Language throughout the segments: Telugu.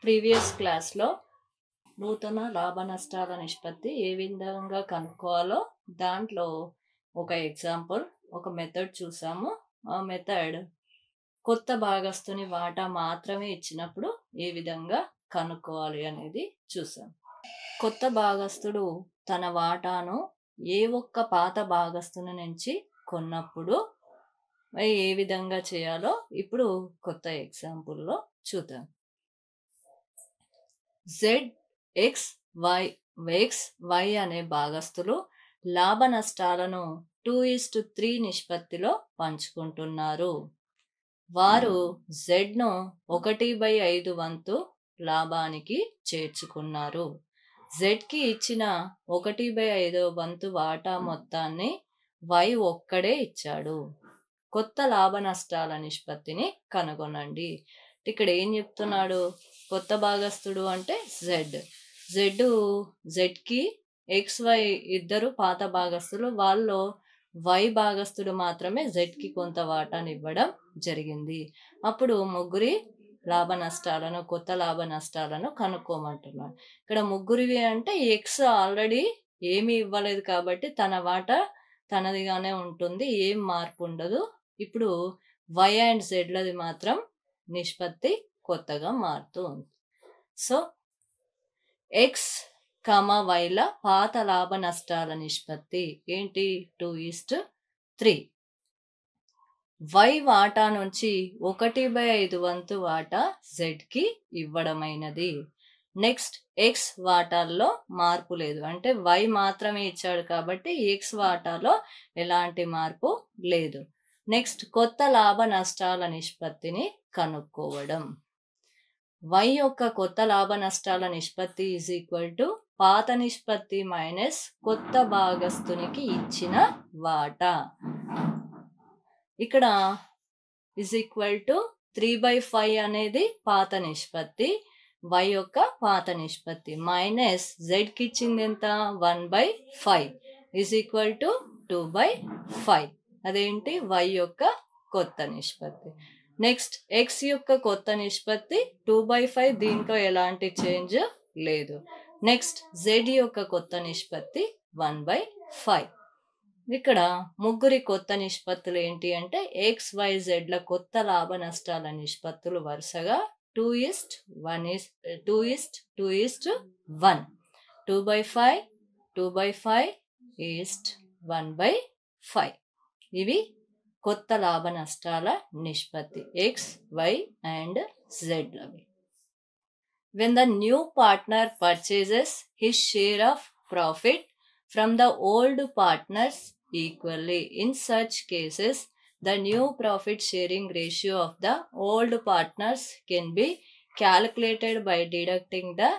ప్రీవియస్ క్లాస్లో నూతన లాభ నష్టాల నిష్పత్తి ఏ విధంగా కనుక్కోవాలో దాంట్లో ఒక ఎగ్జాంపుల్, ఒక మెథడ్ చూసాము. ఆ మెథడ్ కొత్త భాగస్తుని వాటా మాత్రమే ఇచ్చినప్పుడు ఏ విధంగా కనుక్కోవాలి అనేది చూసాం. కొత్త భాగస్తుడు తన వాటాను ఏ ఒక్క పాత భాగస్తుని నుంచి కొన్నప్పుడు ఏ విధంగా చేయాలో ఇప్పుడు కొత్త ఎగ్జాంపుల్లో చూద్దాం. XY అనే భాగస్తులు లాభ నష్టాలను 2:3 నిష్పత్తిలో పంచుకుంటున్నారు. వారు Z ను 1/5 వంతు లాభానికి చేర్చుకున్నారు. Zకి ఇచ్చిన 1/5 వంతు వాటా మొత్తాన్ని Y ఒక్కడే ఇచ్చాడు. కొత్త లాభ నష్టాల నిష్పత్తిని కనుగొనండి. ఇక్కడ ఏం చెప్తున్నాడు? కొత్త భాగస్తుడు అంటే Zకి XY ఇద్దరు పాత భాగస్తులు, వాళ్ళు Y భాగస్తుడు మాత్రమే Zకి కొంత వాటాను ఇవ్వడం జరిగింది. అప్పుడు ముగ్గురి లాభ నష్టాలను, కొత్త లాభ నష్టాలను కనుక్కోమంటున్నాడు. ఇక్కడ ముగ్గురివి అంటే X ఆల్రెడీ ఏమీ ఇవ్వలేదు కాబట్టి తన వాటా తనదిగానే ఉంటుంది, ఏం మార్పు ఉండదు. ఇప్పుడు Y అండ్ Zలది మాత్రం నిష్పత్తి కొత్తగా మారుతూ ఉంది. సో X, Yల పాత లాభ నష్టాల నిష్పత్తి ఏంటి? 2:3. Y వాటా నుంచి 1/5 వంతు వాటా Zకి ఇవ్వడమైనది. నెక్స్ట్ X వాటాల్లో మార్పు లేదు, అంటే Y మాత్రమే ఇచ్చాడు కాబట్టి X వాటాలో ఎలాంటి మార్పు లేదు. నెక్స్ట్ కొత్త లాభ నష్టాల నిష్పత్తిని కనుక్కోవడం. Y యొక్క కొత్త లాభ నష్టాల నిష్పత్తి = పాత నిష్పత్తి మైనస్ కొత్త భాగస్తునికి ఇచ్చిన వాటా. ఇక్కడ =3/5 అనేది పాత నిష్పత్తి, Y యొక్క పాత నిష్పత్తి, మైనస్ Zకి ఇచ్చింది ఎంత? 1/5 2/5. అదేంటి? Y యొక్క కొత్త నిష్పత్తి. నెక్స్ట్ X యొక్క కొత్త నిష్పత్తి 2/5, దీంట్లో ఎలాంటి చేంజ్ లేదు. నెక్స్ట్ Z యొక్క కొత్త నిష్పత్తి 1/5. ఇక్కడ ముగ్గురి కొత్త నిష్పత్తులు ఏంటి అంటే XYZల కొత్త లాభ నష్టాల నిష్పత్తులు వరుసగా 2:1, 2:1, 2/5, 2/5, 1/5. ఇవి కొత్త లాభ నష్టాల నిష్పత్తి X, Y and Zలవి. When the new partner purchases his share of profit from the old partners equally, in such cases the new profit sharing ratio of the old partners can be calculated by deducting the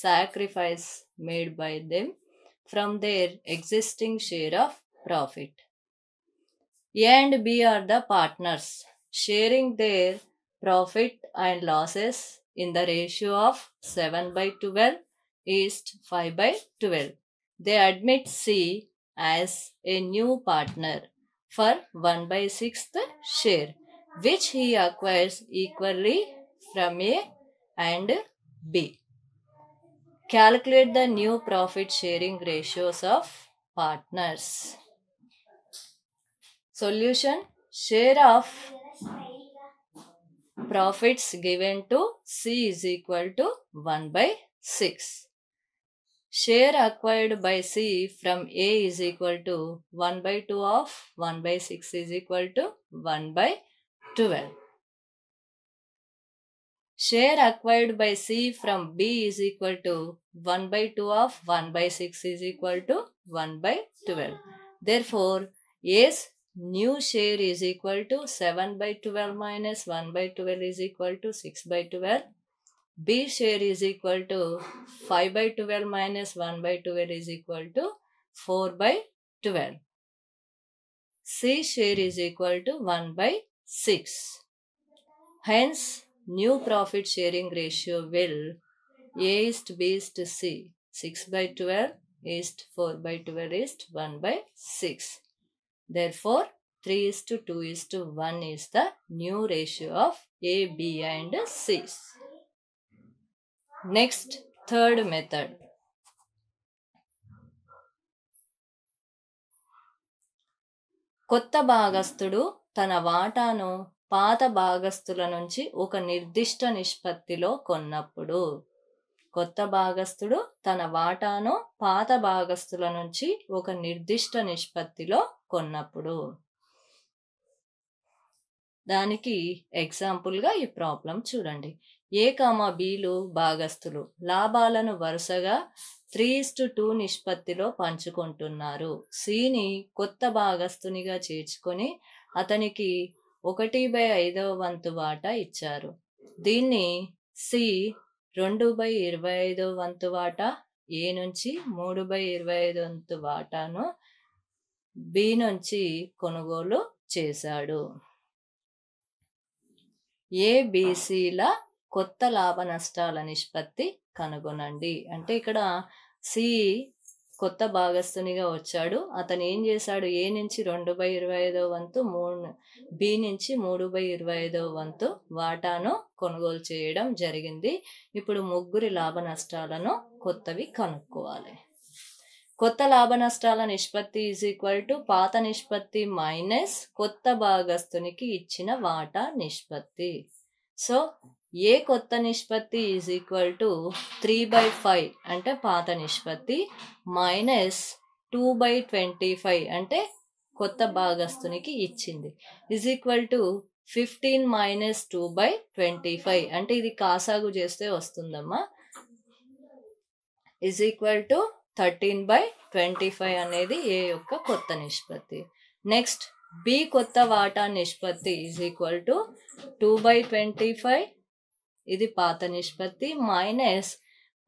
sacrifice made by them from their existing share of profit. A and B are the partners sharing their profit and losses in the ratio of 7/12 5/12. They admit C as a new partner for 1/6 share, which he acquires equally from A and B. Calculate the new profit sharing ratios of partners. Solution: share of profits given to C = 1/6. Share acquired by C from A = 1/2 of 1/6 1/12. Share acquired by C from B = 1/2 of 1/6 1/12. Therefore, A's new share is equal to 7/12 minus 1/12 6/12. B share is equal to 5/12 minus 1/12 4/12. C share is equal to 1/6. Hence, new profit sharing ratio will A:B:C. 6/12 4/12 1/6. Therefore, 3:2:1 is the new ratio of A, B and C's. Next third method. కొత్త భాగస్థుడు తన వాటాను పాత భాగస్థుల నుంచి ఒక నిర్దిష్ట నిష్పత్తిలో కొన్నప్పుడు. కొత్త భాగస్థుడు తన వాటాను పాత భాగస్థుల నుంచి ఒక నిర్దిష్ట నిష్పత్తిలో కొన్నప్పుడు. దానికి ఎగ్జాంపుల్గా ఈ ప్రాబ్లం చూడండి. ఏ కామా బీలు భాగస్థులు లాభాలను వరుసగా 3:2 నిష్పత్తిలో పంచుకుంటున్నారు. సిని కొత్త భాగస్థునిగా చేర్చుకొని అతనికి 1/5 వంతు వాటా ఇచ్చారు. దీన్ని సి 2/25 వంతు వాటా, ఏ నుంచి 3/25 వంతు వాటాను బి నుంచి కొనుగోలు చేశాడు. ఏబిసిల కొత్త లాభ నష్టాల నిష్పత్తి కనుగొనండి. అంటే ఇక్కడ సి కొత్త భాగస్థునిగా వచ్చాడు. అతను ఏం చేశాడు? ఏ నుంచి 2/25 వంతు, బి నుంచి 3/25 వంతు వాటాను కొనుగోలు చేయడం జరిగింది. ఇప్పుడు ముగ్గురి లాభ నష్టాలను కొత్తవి కనుక్కోవాలి. కొత్త లాభ నష్టాల నిష్పత్తి పాత నిష్పత్తి మైనస్ కొత్త భాగస్థునికి ఇచ్చిన వాటా నిష్పత్తి. సో ఏ కొత్త నిష్పత్తి 3/5 అంటే పాత నిష్పత్తి, మైనస్ 2/25 అంటే కొత్త భాగస్థునికి ఇచ్చింది, 15 మైనస్ 2/25 అంటే ఇది కాసాగు చేస్తే వస్తుందమ్మా, 13/25 అనేది ఏ యొక్క కొత్త నిష్పత్తి. నెక్స్ట్ బి కొత్త వాటా నిష్పత్తి 2/25 ఇది పాత నిష్పత్తి, మైనస్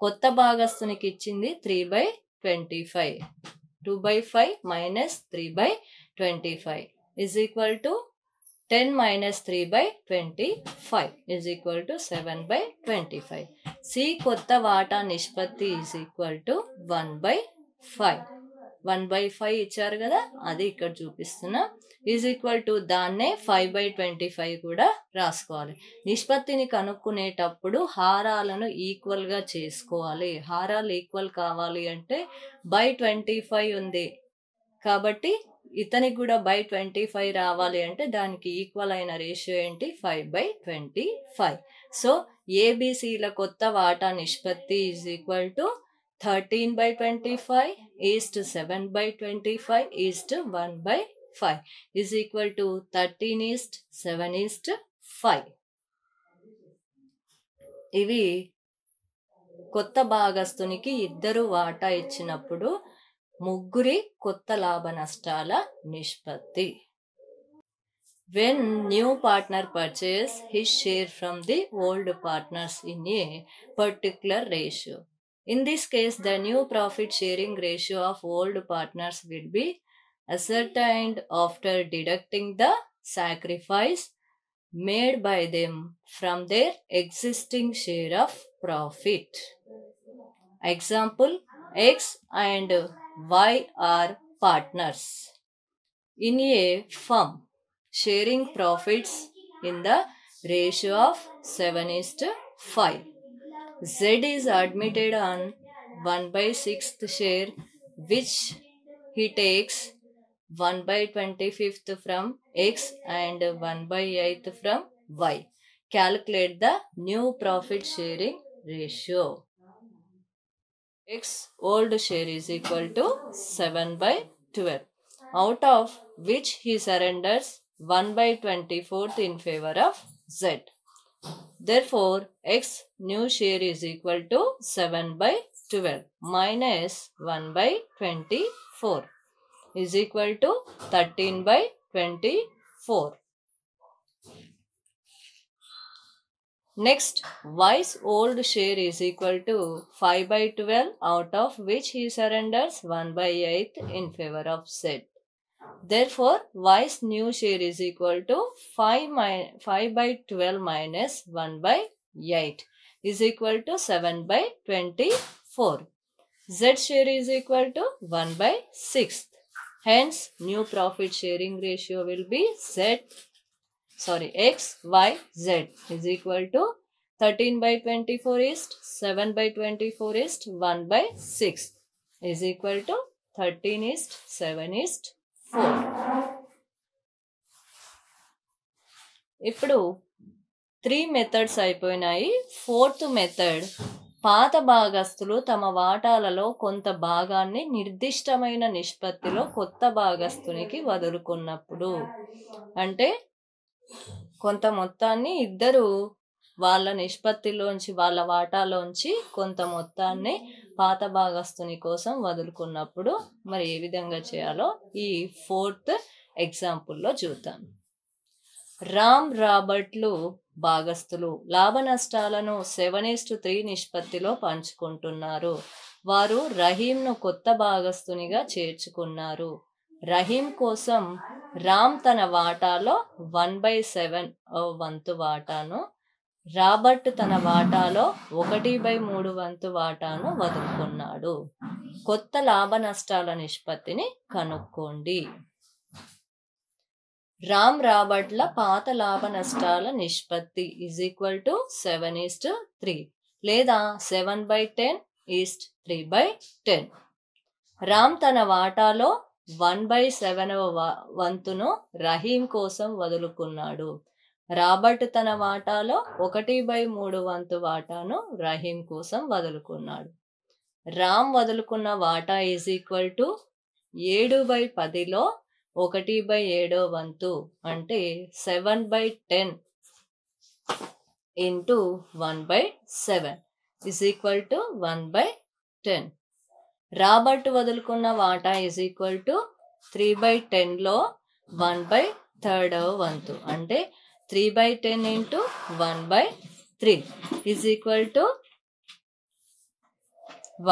కొత్త భాగస్థునికి ఇచ్చింది 3/25, 2/5 మైనస్ 3/25 10 minus 3/25 7/25. సి కొత్త వాటా నిష్పత్తి 1/5. 1/5 ఇచ్చారు కదా, అది ఇక్కడ చూపిస్తున్నా. దాన్నే 5/25 కూడా రాసుకోవాలి. నిష్పత్తిని కనుక్కునేటప్పుడు హారాలను ఈక్వల్గా చేసుకోవాలి. హారాలు ఈక్వల్ కావాలి అంటే /25 ఉంది కాబట్టి ఇతనికి కూడా /25 రావాలి అంటే దానికి ఈక్వల్ అయిన రేషియో ఏంటి? 5/25. సో ఏబిసిల కొత్త వాటా నిష్పత్తి 13/25 7/25 1/5 13:7:5. ఇవి కొత్త భాగస్థునికి ఇద్దరు వాటా ఇచ్చినప్పుడు ముగ్గురి కొత్త లాభ నష్టాల నిష్పత్తి. When new partner purchases his share from the old partners in a particular ratio. In this case, the new profit sharing ratio of old partners will be ascertained after deducting the sacrifice made by them from their existing share of profit. Example, X and Y are partners in a firm sharing profits in the ratio of 7:5. Z is admitted on 1/6th share, which he takes 1/25 from X and 1/8 from Y. Calculate the new profit sharing ratio. X old share is equal to 7/12, out of which he surrenders 1/24 in favor of Z. Therefore, X new share is equal to 7/12 minus 1/24 is equal to 13/24. Next, Y's old share is equal to 5/12, out of which he surrenders 1/8 in favor of Z. Therefore, Y's new share is equal to 5/12 minus 1/8 is equal to 7/24. Z share is equal to 1/6. Hence, new profit sharing ratio will be X, Y, Z is equal to 13/24 is 7/24 is 1/6 is equal to 13 is 7 is 4. ఇప్పుడు 3 మెథడ్స్ అయిపోయినాయి. 4th మెథడ్, పాత భాగస్తులు తమ వాటాలలో కొంత భాగాన్ని నిర్దిష్టమైన నిష్పత్తిలో కొత్త భాగస్తునికి వదులుకున్నప్పుడు. అంటే కొంత మొత్తాన్ని ఇద్దరు వాళ్ళ నిష్పత్తిలోంచి, వాళ్ళ వాటాలోంచి కొంత మొత్తాన్ని పాత భాగస్తుని కోసం వదులుకున్నప్పుడు మరి ఏ విధంగా చేయాలో ఈ 4th ఎగ్జాంపుల్లో చూద్దాం. రామ్ రాబర్ట్లు భాగస్తులు లాభ నష్టాలను 7:3 నిష్పత్తిలో పంచుకుంటున్నారు. వారు రహీంను కొత్త భాగస్తునిగా చేర్చుకున్నారు. రహీం కోసం రామ్ తన వాటాలో 1/7 వంతు వాటాను, రాబర్ట్ తన వాటాలో 1/3 వంతు వాటాను వదులుకున్నాడు. కొత్త లాభ నష్టాల నిష్పత్తిని కనుక్కోండి. రామ్ రాబర్ట్ల పాత లాభ నష్టాల నిష్పత్తి ఈజ్ ఈక్వల్ టు 7:3 లేదా 7/10 ఈజ్ 3/10. రామ్ తన వాటాలో 1/7 వంతును రహీం కోసం వదులుకున్నాడు. రాబర్ట్ తన వాటాలో 1/3 వంతు వాటాను రహీం కోసం వదులుకున్నాడు. రామ్ వదులుకున్న వాటా ఈజ్ ఈక్వల్ టు 7/10లో 1/7 వంతు అంటే 7/10 into 1/7 is equal to 1/10. Robert వదులుకున్న వాటా ఈజ్ ఈక్వల్ టు 3/10లో 1/3 వంతు అంటే 3/10 ఇంటూ 1/3 ఈజ్ ఈక్వల్ టు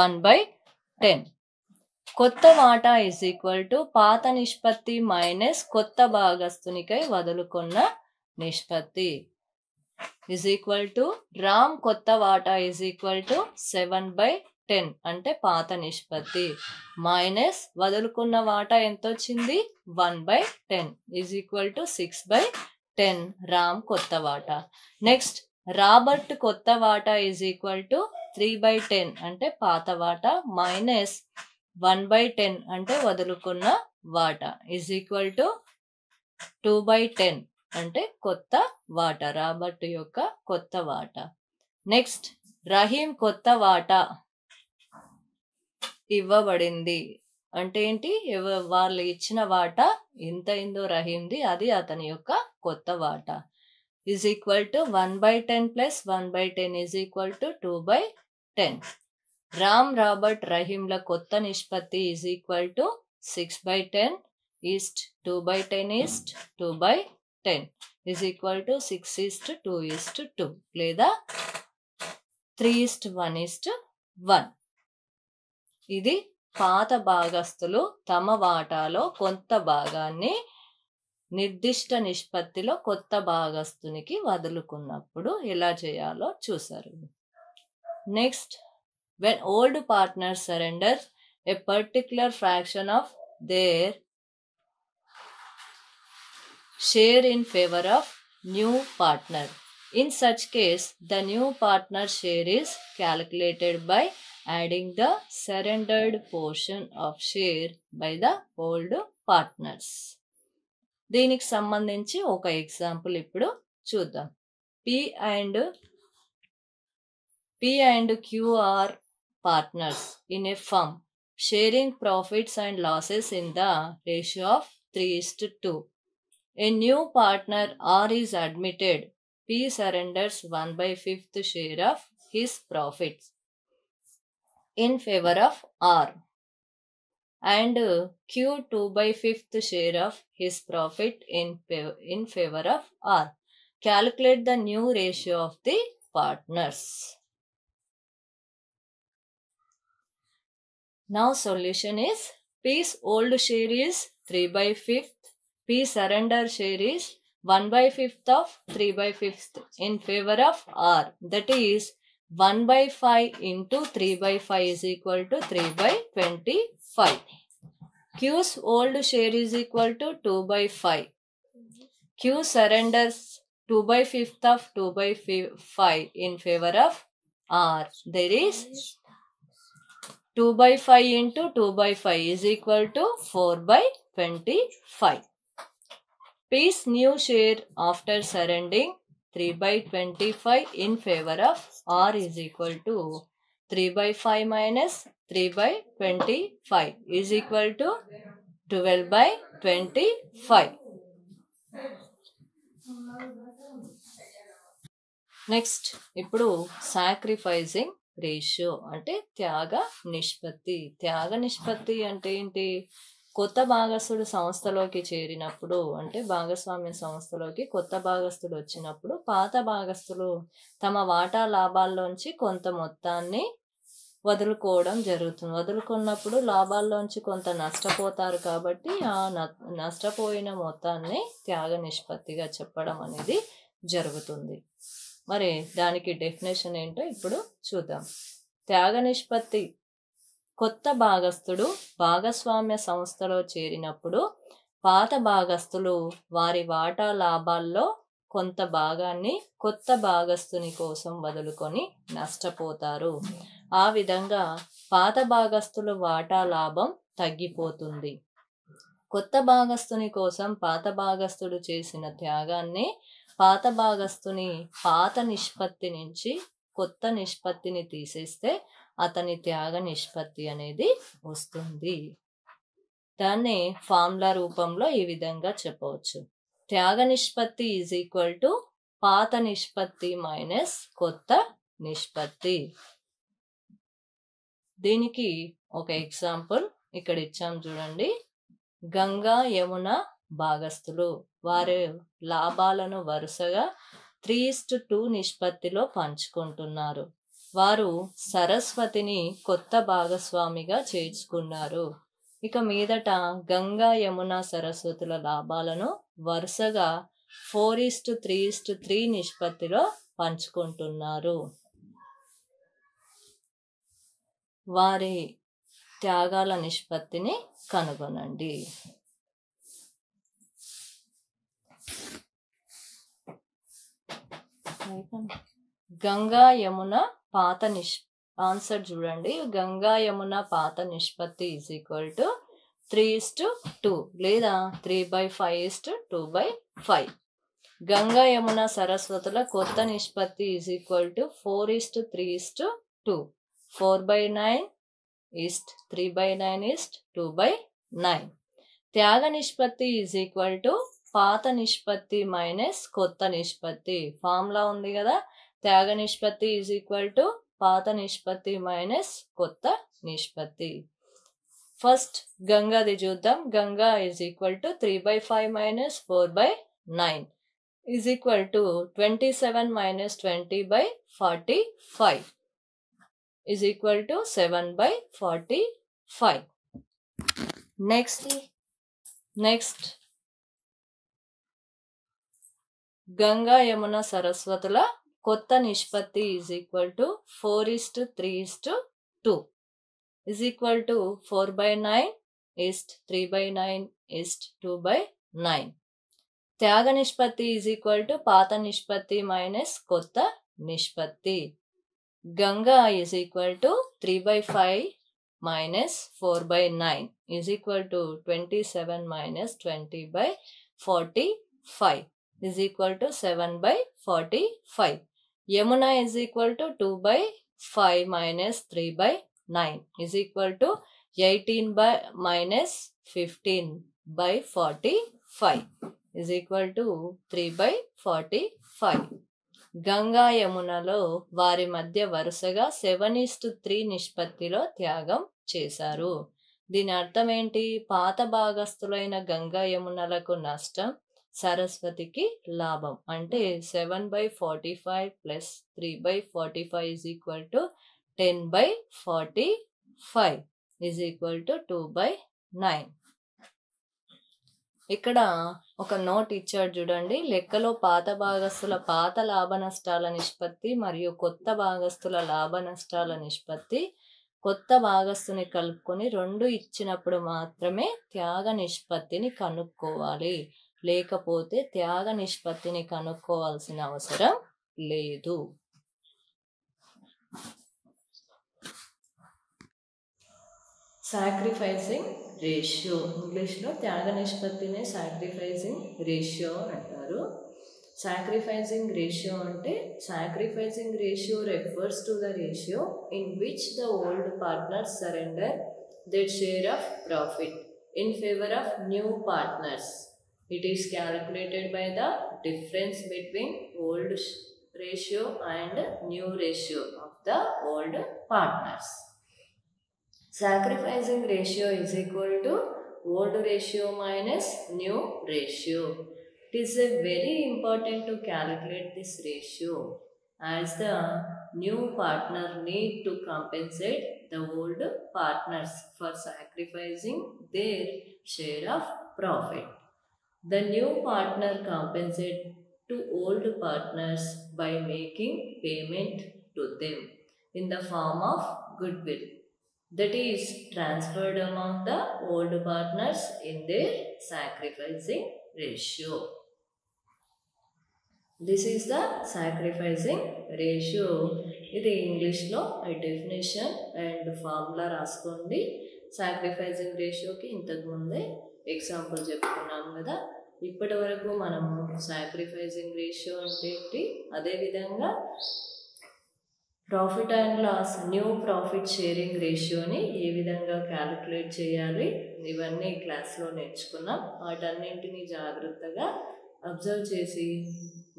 1/10. కొత్త వాటా ఈజ్ ఈక్వల్ టు పాత నిష్పత్తి మైనస్ కొత్త భాగస్తునికై వదులుకున్న నిష్పత్తి ఈజ్ ఈక్వల్ టు రామ్ కొత్త వాటా ఈజ్ ఈక్వల్ టు 7/10 అంటే పాత నిష్పత్తి మైనస్ వదులుకున్న వాటా ఎంత వచ్చింది 1/10 ఈజ్ ఈక్వల్ టు 6/10 రామ్ కొత్త వాటా. నెక్స్ట్ రాబర్ట్ కొత్త వాటా ఈజ్ ఈక్వల్ టు 3/10 అంటే పాత వాటా మైనస్ 1/10 అంటే వదులుకున్న వాటా ఈజ్ ఈక్వల్ టు 2/10 అంటే కొత్త వాటా, రాబర్ట్ యొక్క కొత్త వాటా. నెక్స్ట్ రహీం కొత్త వాటా ఇవ్వబడింది అంటే ఏంటి, వాళ్ళు ఇచ్చిన వాటా ఎంత అయిందో రహీంది, అది అతని యొక్క కొత్త వాటా is equal to 1/10 plus 1/10 is equal to 2/10. Ram Robert రహీంల కొత్త నిష్పత్తి is equal to 6/10 is to 2/10 is to 2/10 is equal to 6:2:2 లేదా 3:1:1. ఇది పాత భాగస్తులు తమ వాటాలో కొంత భాగాన్ని నిర్దిష్ట నిష్పత్తిలో కొత్త భాగస్తునికి వదులుకున్నప్పుడు ఎలా చేయాలో చూసారు. Next, when old partners surrender a particular fraction of their share in favor of new partner. In such case, the new partner share is calculated by adding the surrendered portion of share by the old partners. దీనికి సంబంధించి ఒక ఎగ్జాంపుల్ ఇప్పుడు చూద్దాం. P and Q are partners in a firm, sharing profits and losses in the ratio of 3:2. A new partner R is admitted. P surrenders 1/5 share of his profits in favor of R and Q 2/5 share of his profit in favor of R. Calculate the new ratio of the partners. Now solution is P's old share is 3/5. P surrender share is 1/5 of 3/5 in favor of R. That is 1/5 into 3/5 is equal to 3/25. Q's old share is equal to 2/5. Q surrenders 2/5 of 2/5 in favor of R. There is 2/5 into 2/5 is equal to 4/25. P's new share after surrendering 3/25 in favor of R is equal to 3/5 minus 3/25 is equal to 12/25. Next ఇప్పుడు సాక్రిఫైజింగ్ రేషియో అంటే త్యాగ నిష్పత్తి. త్యాగ నిష్పత్తి అంటే ఏంటి? కొత్త భాగస్థుడు సంస్థలోకి చేరినప్పుడు, అంటే భాగస్వామ్య సంస్థలోకి కొత్త భాగస్థుడు వచ్చినప్పుడు పాత భాగస్థులు తమ వాటా లాభాల్లోంచి కొంత మొత్తాన్ని వదులుకోవడం జరుగుతుంది. వదులుకున్నప్పుడు లాభాల్లోంచి కొంత నష్టపోతారు కాబట్టి ఆ నష్టపోయిన మొత్తాన్ని త్యాగ నిష్పత్తిగా చెప్పడం అనేది జరుగుతుంది. మరి దానికి డెఫినేషన్ ఏంటో ఇప్పుడు చూద్దాం. త్యాగ నిష్పత్తి: కొత్త భాగస్థుడు భాగస్వామ్య సంస్థలో చేరినప్పుడు పాత భాగస్థులు వారి వాటా లాభాల్లో కొంత భాగాన్ని కొత్త భాగస్థుని కోసం వదులుకొని నష్టపోతారు. ఆ విధంగా పాత భాగస్థుల వాటా లాభం తగ్గిపోతుంది. కొత్త భాగస్థుని కోసం పాత భాగస్థుడు చేసిన త్యాగాన్ని పాత భాగస్థుని పాత నిష్పత్తి నుంచి కొత్త నిష్పత్తిని తీసేస్తే అతని త్యాగ నిష్పత్తి అనేది వస్తుంది. దాన్ని ఫార్ములా రూపంలో ఈ విధంగా చెప్పవచ్చు. త్యాగ నిష్పత్తి ఈజ్ ఈక్వల్ టు పాత నిష్పత్తి మైనస్ కొత్త నిష్పత్తి. దీనికి ఒక ఎగ్జాంపుల్ ఇక్కడ ఇచ్చాం చూడండి. గంగా యమున భాగస్థులు వారి లాభాలను వరుసగా 3:2 నిష్పత్తిలో పంచుకుంటున్నారు. వారు సరస్వతిని కొత్త భాగస్వామిగా చేర్చుకున్నారు. ఇక మీదట గంగా యమున సరస్వతుల లాభాలను వరుసగా 4:3:3 నిష్పత్తిలో పంచుకుంటున్నారు. వారి త్యాగాల నిష్పత్తిని కనుగొనండి. గంగా యమున పాత ఆన్సర్ చూడండి. గంగా యమున పాత నిష్పత్తి ఈజ్ ఈక్వల్ టు 3:2 లేదా 3/5:2/5. గంగా యమున సరస్వతుల కొత్త నిష్పత్తి ఈజ్ ఈక్వల్ టు 4:3:2. 4/9 3/9 2/9. త్యాగ నిష్పత్తి ఈజ్ ఈక్వల్ టు పాత నిష్పత్తి మైనస్ కొత్త నిష్పత్తి. ఫార్ములా ఉంది కదా, త్యాగ నిష్పత్తి ఈజ్ ఈక్వల్ టు పాత నిష్పత్తి మైనస్ కొత్త నిష్పత్తి. ఫస్ట్ గంగాది చూద్దాం. Ganga is equal to 3/5 minus 4/9 is equal to 27 minus 20/45 is equal to 7/45. Next Ganga Yamuna సరస్వతుల కొత్త నిష్పత్తి is equal to 4:3:2 is equal to 4/9 3/9 2/9. త్యాగ నిష్పత్తి ఈజ్ ఈక్వల్ టు పాత నిష్పత్తి మైనస్ కొత్త నిష్పత్తి. Ganga is equal to 3/5 minus 4/9 is equal to 27 minus 20/45 is equal to 7/45. Yamuna is equal to 2/5 minus 3/9 is equal to 18 minus 15/45 is equal to 3/45. Ganga యమునలో వారి మధ్య వరుసగా 7:3 నిష్పత్తిలో త్యాగం చేశారు. దీని అర్థం ఏంటి? పాత భాగస్థులైన గంగా యమునలకు నష్టం, సరస్వతికి లాభం. అంటే 7/45 plus 3/45 is equal to 10/45 is equal to 2/9. ఇక్కడ ఒక నోట్ ఇచ్చాడు చూడండి. లెక్కలో పాత భాగస్థుల పాత లాభ నష్టాల నిష్పత్తి మరియు కొత్త భాగస్థుల లాభ నష్టాల నిష్పత్తి కొత్త భాగస్థుని కలుపుకొని 2 ఇచ్చినప్పుడు మాత్రమే త్యాగ నిష్పత్తిని కనుక్కోవాలి. లేకపోతే త్యాగ నిష్పత్తిని కనుక్కోవాల్సిన అవసరం లేదు. సాక్రిఫైసింగ్ రేషియో, ఇంగ్లీష్లో త్యాగ నిష్పత్తినే సాక్రిఫైసింగ్ రేషియో అంటారు. సాక్రిఫైసింగ్ రేషియో అంటే sacrificing ratio refers to the ratio in which the old partners surrender their share of profit in favor of new partners. It is calculated by the difference between old ratio and new ratio of the old partners. Sacrificing ratio is equal to old ratio minus new ratio. It is very important to calculate this ratio as the new partner need to compensate the old partners for sacrificing their share of profit. The new partner compensates to old partners by making payment to them in the form of goodwill that is transferred among the old partners in their sacrificing ratio. This is the sacrificing ratio. ఇది ఇంగ్లీష్లో డెఫినేషన్ అండ్ ఫార్ములా రాసుకోండి. సాక్రిఫైసింగ్ రేషియోకి ఇంతకుముందే ఎగ్జాంపుల్ చెప్పుకున్నాం కదా. ఇప్పటి వరకు మనము సాక్రిఫైసింగ్ రేషియో అంటే ఏంటి, అదేవిధంగా profit and loss new profit sharing రేషియోని ఏ విధంగా క్యాలిక్యులేట్ చేయాలి ఇవన్నీ క్లాస్లో నేర్చుకున్నాం. వాటన్నింటినీ జాగ్రత్తగా అబ్జర్వ్ చేసి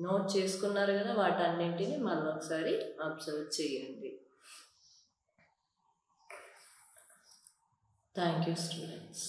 నోట్ చేసుకున్నారు కదా, వాటన్నింటినీ మళ్ళీ ఒకసారి అబ్జర్వ్ చేయండి. Thank you students.